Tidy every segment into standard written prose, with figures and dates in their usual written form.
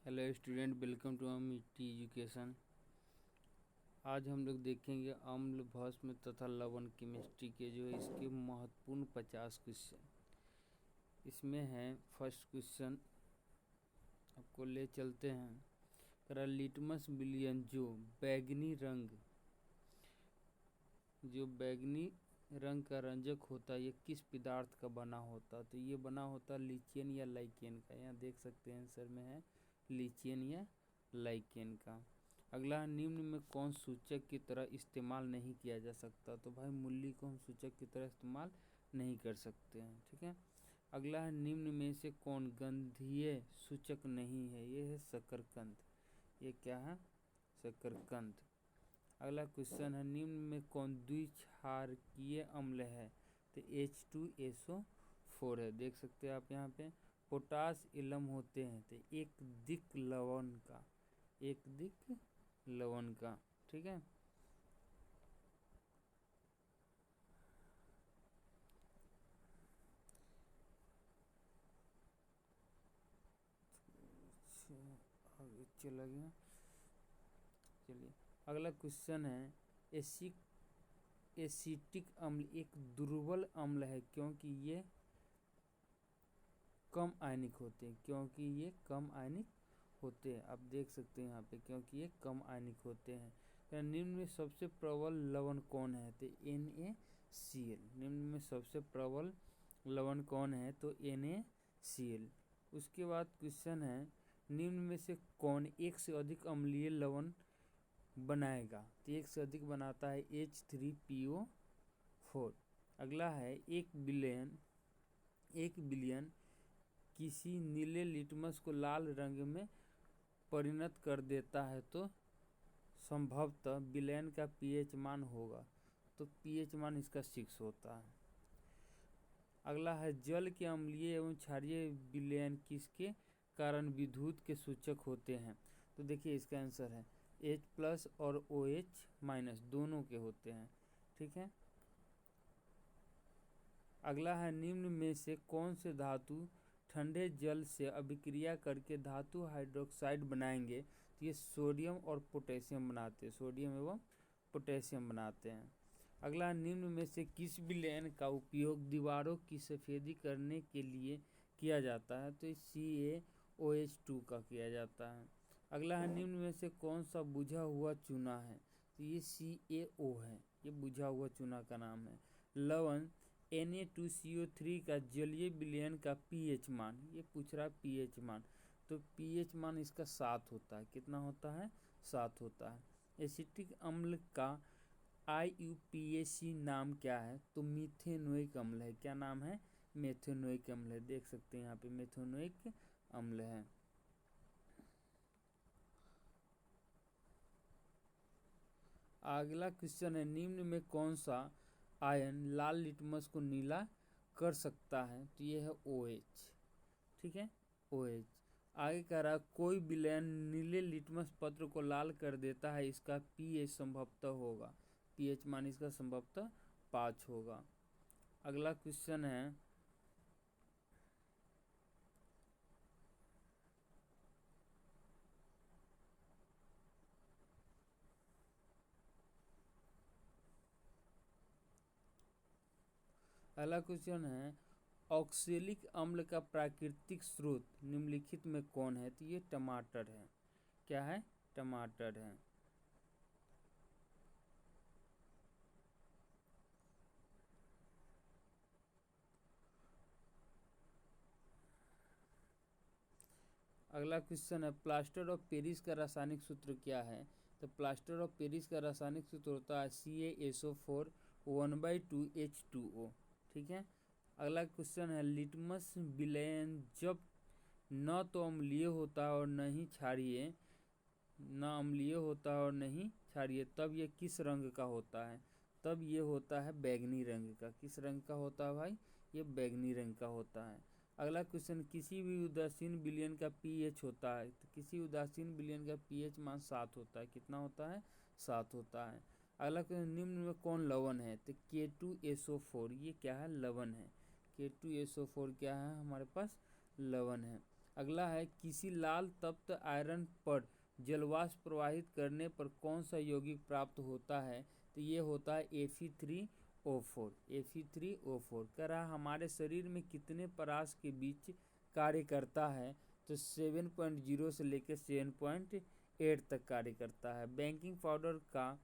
Hello student, welcome to मिट्टी education. आज हम लोग देखेंगे अम्ल, भस्म तथा लवण केमिस्ट्री के जो है इसके महत्वपूर्ण 50 क्वेश्चन। इसमें हैं फर्स्ट क्वेश्चन, आपको ले चलते हैं। करा लिटमस विलयन जो बैगनी रंग का रंजक होता है, ये किस पदार्थ का बना होता है? तो ये बना होता है लिथियन या लाइकेन का। यहाँ देख सकते हैं आंसर में है लिथियन या लाइकेन का। अगला, निम्न में कौन सूचक की तरह इस्तेमाल नहीं किया जा सकता? तो भाई मूल्य को हम सूचक की तरह इस्तेमाल नहीं कर सकते हैं, ठीक है। अगला है, निम्न में से कौन गंधीय सूचक नहीं है? ये है शकरकंद। ये क्या है? शकरकंद। अगला क्वेश्चन है, निम्न में कौन द्विक्षारकीय अम्ल है? तो H2SO4 है। देख सकते हैं आप यहाँ पे पोटास इलम होते हैं, तो एक दिक लवण का, ठीक है। आगे चला गया, चलिए अगला क्वेश्चन है, एसिटिक अम्ल एक दुर्बल अम्ल है क्योंकि ये कम आयनिक होते हैं। आप देख सकते हैं यहाँ पे, क्योंकि ये कम आयनिक होते हैं। तो निम्न में सबसे प्रबल लवण कौन है? तो NaCl। निम्न में सबसे प्रबल लवण कौन है? तो NaCl। उसके बाद क्वेश्चन है, निम्न में से कौन एक से अधिक अम्लीय लवण बनाएगा? तो एक से अधिक बनाता है H3PO4। अगला है, एक बिलियन किसी नीले लिटमस को लाल रंग में परिणत कर देता है तो संभवतः विलयन का pH मान होगा। तो pH मान इसका 6 होता है। अगला है, जल के अम्लीय एवं क्षारीय विलयन किसके कारण विद्युत के सूचक होते हैं? तो देखिए इसका आंसर है H+ और OH- दोनों के होते हैं, ठीक है। अगला है, निम्न में से कौन से धातु ठंडे जल से अभिक्रिया करके धातु हाइड्रोक्साइड बनाएंगे? तो ये सोडियम और पोटेशियम बनाते हैं। अगला, निम्न में से किस विलयन का उपयोग दीवारों की सफेदी करने के लिए किया जाता है? तो CaOH2 का किया जाता है। अगला है, निम्न में से कौन सा बुझा हुआ चूना है? तो ये CaO है, ये बुझा हुआ चूना का नाम है। लवण Na2CO3 का जलीय विलयन का pH मान, ये पूछ रहा है pH मान, तो pH मान इसका 7 होता है। कितना होता है? 7 होता है। एसिटिक अम्ल का IUPAC नाम क्या है? तो मीथेनोइक अम्ल है। क्या नाम है? मेथेनोइक अम्ल है। देख सकते हैं यहाँ पे मेथेनोइक अम्ल है। अगला क्वेश्चन है, निम्न में कौन सा आयन लाल लिटमस को नीला कर सकता है? तो ये है OH, ठीक है, OH। आगे कह रहा, कोई विलयन नीले लिटमस पत्र को लाल कर देता है, इसका pH संभवतः होगा, pH मान इसका संभवतः 5 होगा। अगला क्वेश्चन है, अगला क्वेश्चन है, ऑक्सेलिक अम्ल का प्राकृतिक स्रोत निम्नलिखित में कौन है? तो ये टमाटर है। क्या है? टमाटर है। अगला क्वेश्चन है, प्लास्टर ऑफ पेरिस का रासायनिक सूत्र क्या है? तो प्लास्टर ऑफ पेरिस का रासायनिक सूत्र होता है CaSO4 1/2H2O, ठीक है। अगला क्वेश्चन है, लिटमस विलयन जब न तो अम्लीय होता है और नहीं क्षारीय, तब ये किस रंग का होता है? तब ये होता है बैगनी रंग का। किस रंग का होता है भाई? ये बैगनी रंग का होता है। अगला क्वेश्चन, किसी भी उदासीन विलयन का pH होता है? तो किसी उदासीन विलयन का pH मान 7 होता है। कितना होता है? 7 होता है। अगला क्वेश्चन, निम्न में कौन लवण है? तो K2SO4, ये क्या है? लवण है। K2SO4 क्या है? हमारे पास लवण है। अगला है किसी लाल तप्त आयरन पर जलवाष्प प्रवाहित करने पर कौन सा यौगिक प्राप्त होता है, तो ये होता है Fe3O4। Fe3O4 कह रहा है हमारे शरीर में कितने परास के बीच कार्य करता है, तो 7.0 से लेकर 7.8 तक कार्य करता है। बेकिंग पाउडर का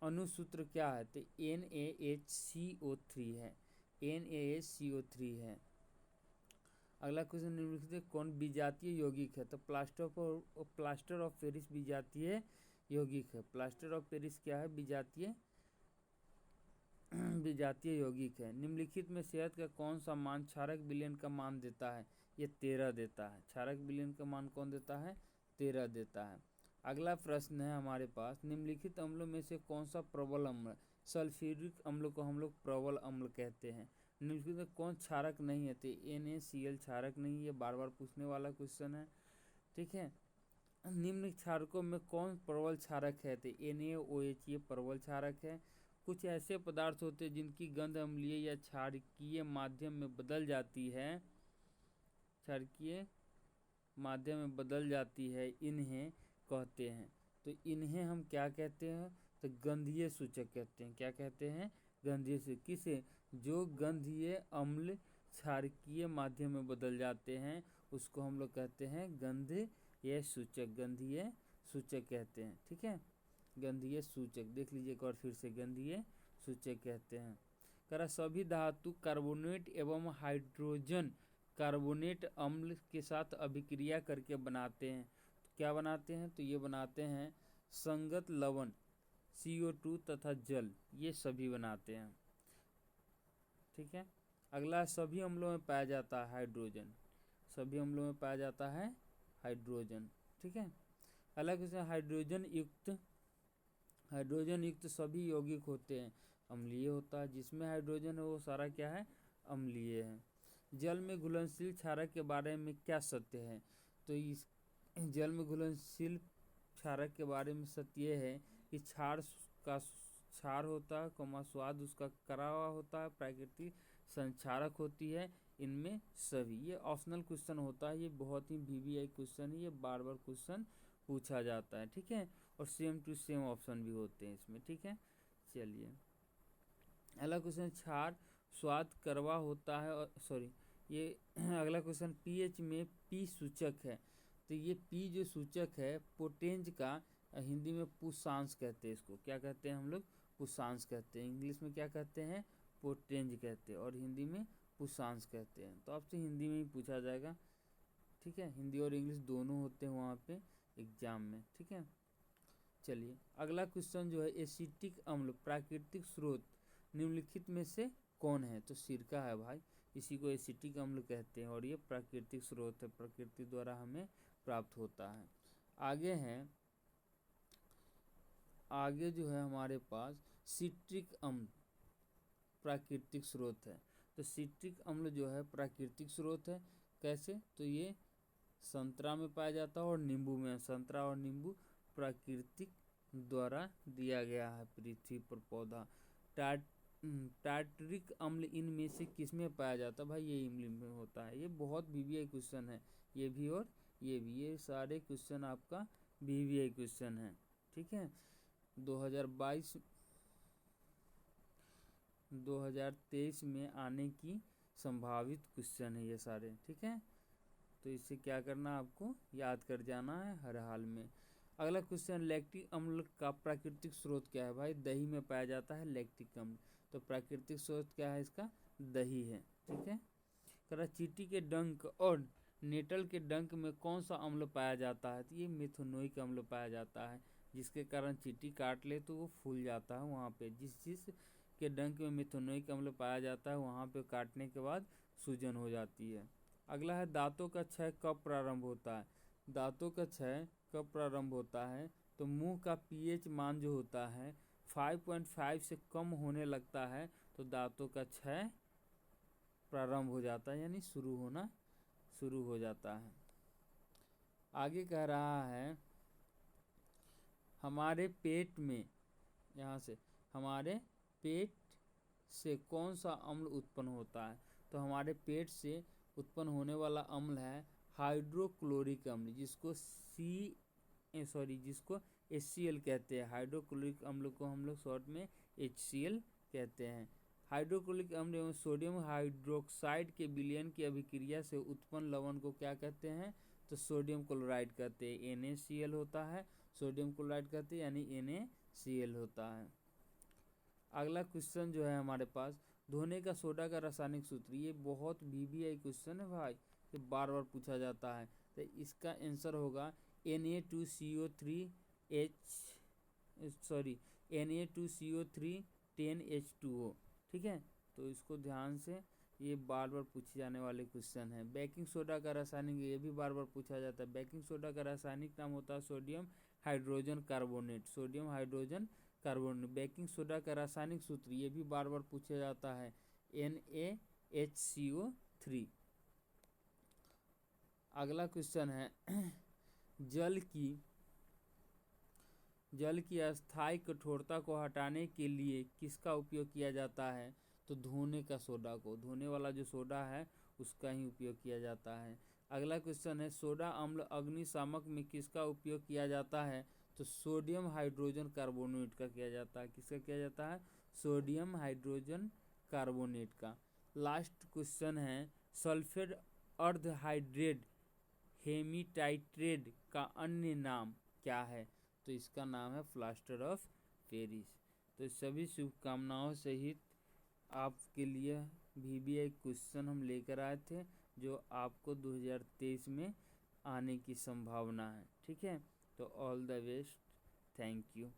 अनुसूत्र क्या है, तो NaHCO3 है, NaHCO3 है। अगला क्वेश्चन निम्नलिखित कौन विजातीय यौगिक है, तो प्लास्टर ऑफ पेरिस विजातीय यौगिक है। प्लास्टर ऑफ पेरिस क्या है, विजातीय यौगिक है। निम्नलिखित में शहद का कौन सा मान क्षारक विलयन का मान देता है, ये 13 देता है। क्षारक विलयन का मान कौन देता है, 13 देता है। अगला प्रश्न है हमारे पास, निम्नलिखित अम्लों में से कौन सा प्रबल अम्ल, सल्फ्यूरिक अम्ल को हम लोग प्रबल अम्ल कहते हैं। निम्नलिखित में कौन क्षारक नहीं है, तो NaCl क्षारक नहीं है, बार बार पूछने वाला क्वेश्चन है, ठीक है। निम्न क्षारकों में कौन प्रबल क्षारक है, तो NaOH ये प्रबल क्षारक है। कुछ ऐसे पदार्थ होते हैं जिनकी गंध अम्लीय या क्षारकीय माध्यम में बदल जाती है, क्षारकीय माध्यम में बदल जाती है, इन्हें कहते हैं, तो इन्हें हम क्या कहते हैं, तो गंधीय सूचक कहते हैं। क्या कहते हैं, गंधीय सूचक। किसे, जो गंधीय अम्ल क्षारकीय माध्यम में बदल जाते हैं उसको हम लोग कहते हैं गंधीय सूचक, गंधीय सूचक कहते हैं, ठीक है। गंधीय सूचक देख लीजिए एक बार फिर से, गंधीय सूचक कहते हैं। करा सभी धातु कार्बोनेट एवं हाइड्रोजन कार्बोनेट अम्ल के साथ अभिक्रिया करके बनाते हैं, तो क्या बनाते हैं, तो ये बनाते हैं संगत लवण CO2 तथा जल, ये सभी बनाते हैं, ठीक है। अगला सभी अम्लों में पाया जाता है हाइड्रोजन, सभी अम्लों में पाया जाता है हाइड्रोजन, ठीक है। अलग से हाइड्रोजन युक्त सभी यौगिक होते हैं अम्लीय होता है, जिसमें हाइड्रोजन है वो सारा क्या है, अम्लीय है। जल में घुलनशील क्षारक के बारे में क्या सत्य है, तो इस जल में घुलनशील क्षारक के बारे में सत्य ये है कि क्षार होता है, स्वाद उसका करा हुआ होता है, प्राकृतिक संक्षारक होती है, इनमें सभी। ये ऑप्शनल क्वेश्चन होता है, ये बहुत ही VVI क्वेश्चन है, ये बार बार क्वेश्चन पूछा जाता है, ठीक है। और सेम टू सेम ऑप्शन भी होते हैं इसमें, ठीक है। चलिए अगला क्वेश्चन, क्षार स्वाद कड़वा होता है, और सॉरी ये अगला क्वेश्चन pH में P सूचक है, तो ये P जो सूचक है पोटेंज का हिंदी में पुषांश कहते हैं, इसको क्या कहते हैं हम लोग, पुषांश कहते हैं। इंग्लिश में क्या कहते हैं, पोटेंज कहते हैं, और हिंदी में पुषांश कहते हैं। तो आपसे हिंदी में ही पूछा जाएगा, ठीक है, हिंदी और इंग्लिश दोनों होते हैं वहाँ पे एग्जाम में, ठीक है। चलिए अगला क्वेश्चन जो है, एसिटिक अम्ल प्राकृतिक स्रोत निम्नलिखित में से कौन है, तो सिरका है भाई, इसी को एसिटिक अम्ल कहते हैं, और ये प्राकृतिक स्रोत है, प्रकृति द्वारा हमें प्राप्त होता है। आगे जो है हमारे पास सिट्रिक अम्ल प्राकृतिक स्रोत है, तो सिट्रिक अम्ल जो है प्राकृतिक स्रोत है, कैसे, तो ये संतरा में पाया जाता है और नींबू में, संतरा और नींबू प्राकृतिक द्वारा दिया गया है पृथ्वी पर पौधा। टार्टरिक अम्ल इनमें से किस में पाया जाता है, भाई ये इमली में होता है। ये बहुत VVI क्वेश्चन है, ये भी और ये भी, ये सारे क्वेश्चन आपका VVI क्वेश्चन है, ठीक है। 2023 में आने की संभावित क्वेश्चन है ये सारे, ठीक है। तो इससे क्या करना, आपको याद कर जाना है हर हाल में। अगला क्वेश्चन, लैक्टिक अम्ल का प्राकृतिक स्रोत क्या है, भाई दही में पाया जाता है लैक्टिक अम्ल, तो प्राकृतिक स्रोत क्या है इसका, दही है, ठीक है। करा चींटी के डंक और नेटल के डंक में कौन सा अम्ल पाया जाता है, तो ये मेथनोइक अम्ल पाया जाता है, जिसके कारण चींटी काट ले तो वो फूल जाता है वहाँ पे। जिस के डंक में मेथनोइक अम्ल पाया जाता है वहाँ पे काटने के बाद सूजन हो जाती है। अगला है दांतों का क्षय कब प्रारंभ होता है, दांतों का क्षय कब प्रारंभ होता है, तो मुंह का pH मान जो होता है 5.5 से कम होने लगता है तो दांतों का क्षय प्रारंभ हो जाता है, यानी शुरू हो जाता है। आगे कह रहा है हमारे पेट में, यहाँ से हमारे पेट से कौन सा अम्ल उत्पन्न होता है, तो हमारे पेट से उत्पन्न होने वाला अम्ल है हाइड्रोक्लोरिक अम्ल जिसको जिसको HCl कहते हैं। हाइड्रोक्लोरिक अम्ल को हम लोग शॉर्ट में HCl कहते हैं। हाइड्रोक्लोरिक अम्ल एवं सोडियम हाइड्रोक्साइड के विलयन की अभिक्रिया से उत्पन्न लवण को क्या कहते हैं? तो सोडियम क्लोराइड कहते हैं। NaCl होता है, सोडियम क्लोराइड कहते हैं, यानी NaCl होता है। अगला क्वेश्चन जो है हमारे पास, धोने का सोडा का रासायनिक सूत्र। ये बहुत VBI क्वेश्चन है भाई, ये बार बार पूछा जाता है। तो इसका आंसर होगा Na2CO3 10H2O। ठीक है, तो इसको ध्यान से, ये बार बार पूछे जाने वाले क्वेश्चन है। बेकिंग सोडा का रासायनिक, ये भी बार बार पूछा जाता है। बेकिंग सोडा का रासायनिक नाम होता है sodium hydrogen carbonate. Sodium hydrogen carbonate. Baking soda का रासायनिक सूत्र, ये भी बार बार पूछा जाता है, NaHCO3। अगला क्वेश्चन है जल की अस्थायी कठोरता को हटाने के लिए किसका उपयोग किया जाता है? तो धोने का सोडा को, धोने वाला जो सोडा है उसका ही उपयोग किया जाता है। अगला क्वेश्चन है, सोडा अम्ल अग्निशामक में किसका उपयोग किया जाता है? तो सोडियम हाइड्रोजन कार्बोनेट का किया जाता है। किसका किया जाता है? सोडियम हाइड्रोजन कार्बोनेट का। लास्ट क्वेश्चन है, सल्फेट अर्धहाइड्रेट हेमीटाइट्रेट का अन्य नाम क्या है? तो इसका नाम है प्लास्टर ऑफ पेरिस। तो सभी शुभकामनाओं सहित आपके लिए VBI क्वेश्चन हम लेकर आए थे, जो आपको 2023 में आने की संभावना है। ठीक है, तो all the best, thank you.